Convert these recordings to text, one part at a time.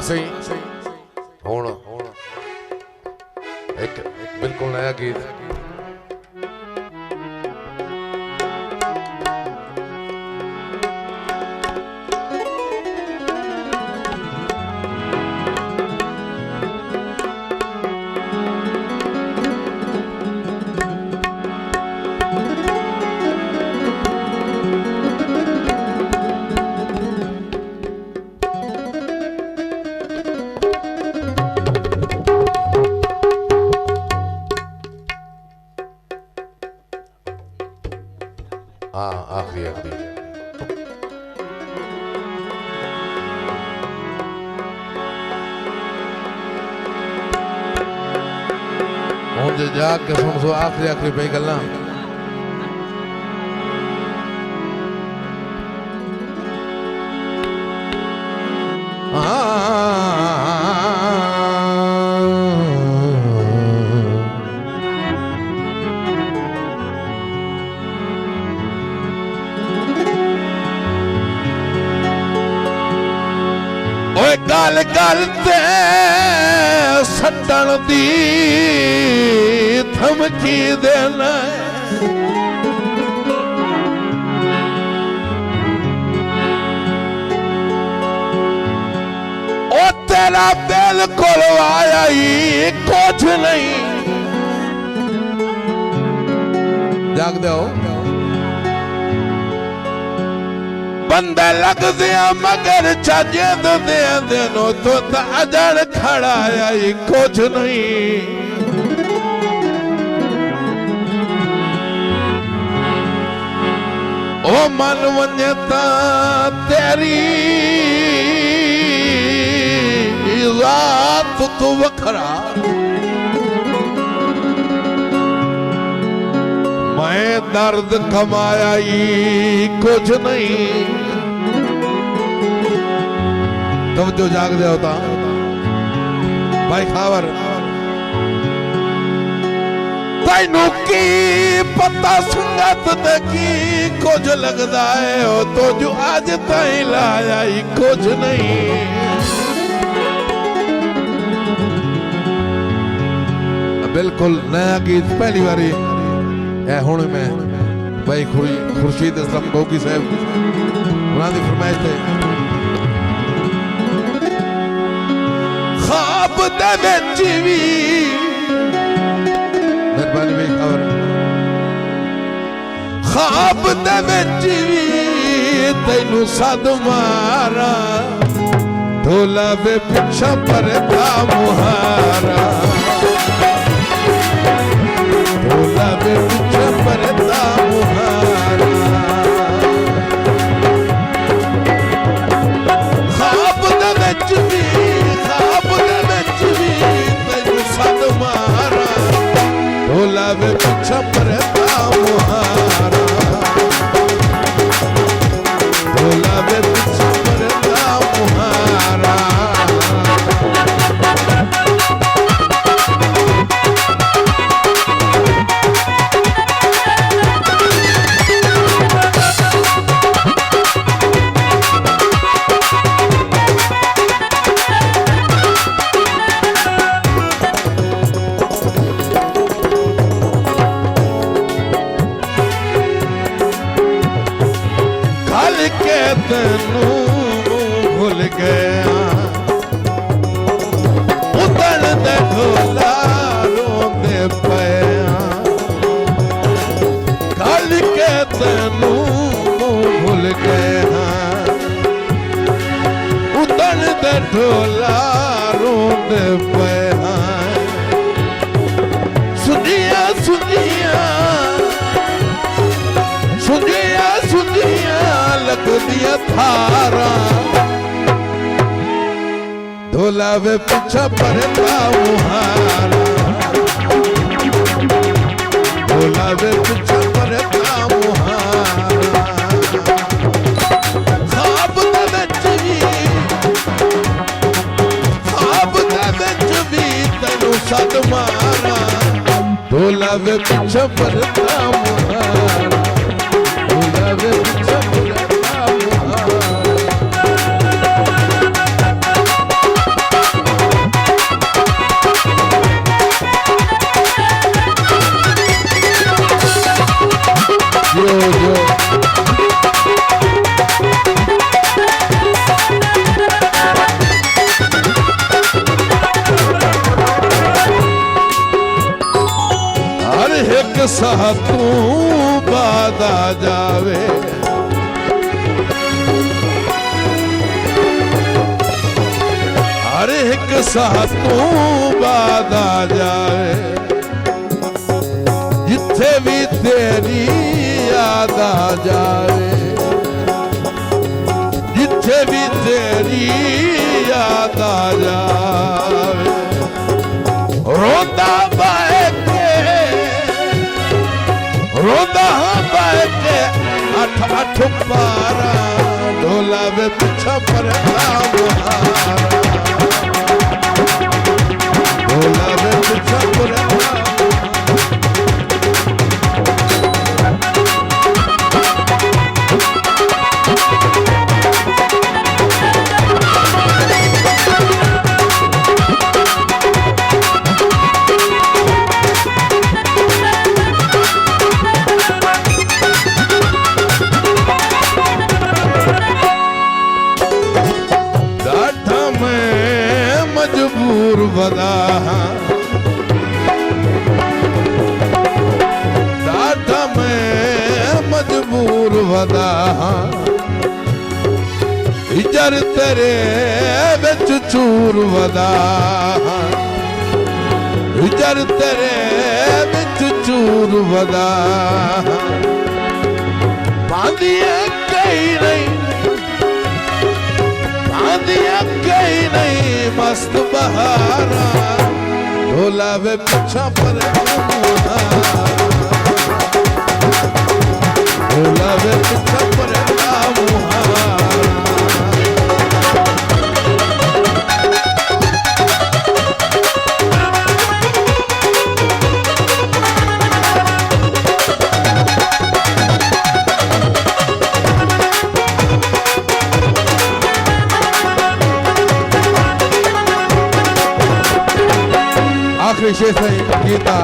सही हुण एक बिल्कुल नया गीत आखिरी आखिरी हूं जो जाके सुन सो आखिरी आखिरी पे गल्लां गल गल ते सटण दी धमकी देना ओ तेरा बिल्कुल आया ही कुछ नहीं जाग दो बंदे लग दिया मगर चाजे देनो तो अजड़ खड़ा आई कुछ नहीं ओ मन वन्यता तेरी रात तू वखरा मैं दर्द कमाया ही कुछ नहीं तब जो जाग दे होता भाई खावर तैनू की पता संगत ते की कुछ लगदा है ओ तो जो आज ताई लाया ही कुछ नहीं बिल्कुल नया गीत पहली बारी है हुण मैं भाई खुर्शीद असलम गोगी साहब उन्होंने फरमाइश थे ख्वाब दे विच वी मेहरबानी भाई खबर ख्वाब दे विच वी तैनू सद मारा ढोला वे पिछा परदा मुहारा ढोला वे पिछा परदा मुहारा ख्वाब दे विच वी ढोला वे पिछा परदा मुहारा ढोला वे पिछा परदा मुहारा तैनू भूल गया उतन दे ढोला रोंदे पया कल के तैनू भूल गया उतन दे ढोला रोंदे पया सुनिया सुनिया सुनिया सुनिया लग दिया थारा ढोला वे पिछा परदा मुहारा ढोला वे पिछा परदा मुहारा ख्वाब दे विच भी तैनू सद मारा ढोला वे पिछा परदा मुहारा ढोला वे पिछा परदा मुहारा साह तू बाद आ जावे, हर एक साह तू बाद आ जावे, जिथे भी तेरी याद आ जावे, जिथे भी तेरी याद आ जावे। रोंदा बैठे अठ अठ बारा, ढोला वे पिछा पर मुहारा, ढोला वे पिछा पर मजबूर वदा, डाटा मैं मजबूर वदा, इजर तेरे बिच चूर वदा, इजर तेरे बिच चूर वदा, पांदिया कई नहीं, पांदिया कई नहीं मस्त बहारा, ढोला वे पिछा पर मुहारा, ढोला वे पिछा पर मुहारा। आखिरी शेर है गीता,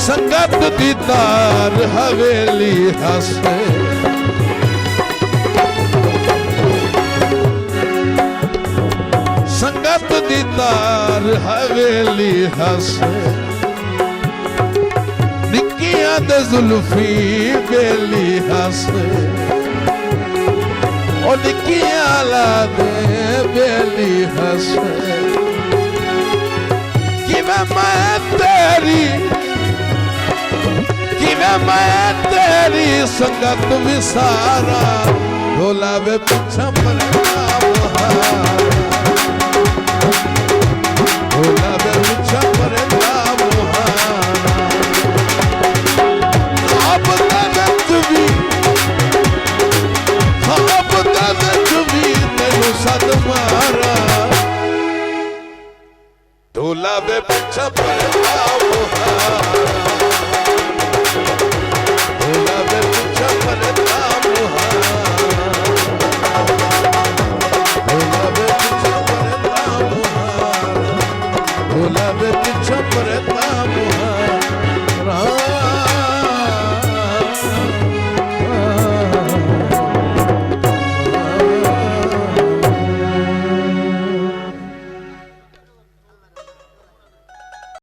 संगत दीदार हवेली हंसे, संगत दीदार हवेली हंसे, निक्कियां दे जुल्फी बेली हंसे, ओ निक्कियां ला दे बेली हंसे, कि मैं तेरी संगत विसारा, ढोला वे पिछा पर मुहारा, ढोला वे पिछा पर मुहारा। आप दर्द भी तेनू सद मारा, ढोला वे पिछा पर मुहारा, ढोला वे पिछा पर मुहारा, ढोला वे पिछा पर मुहारा, ढोला वे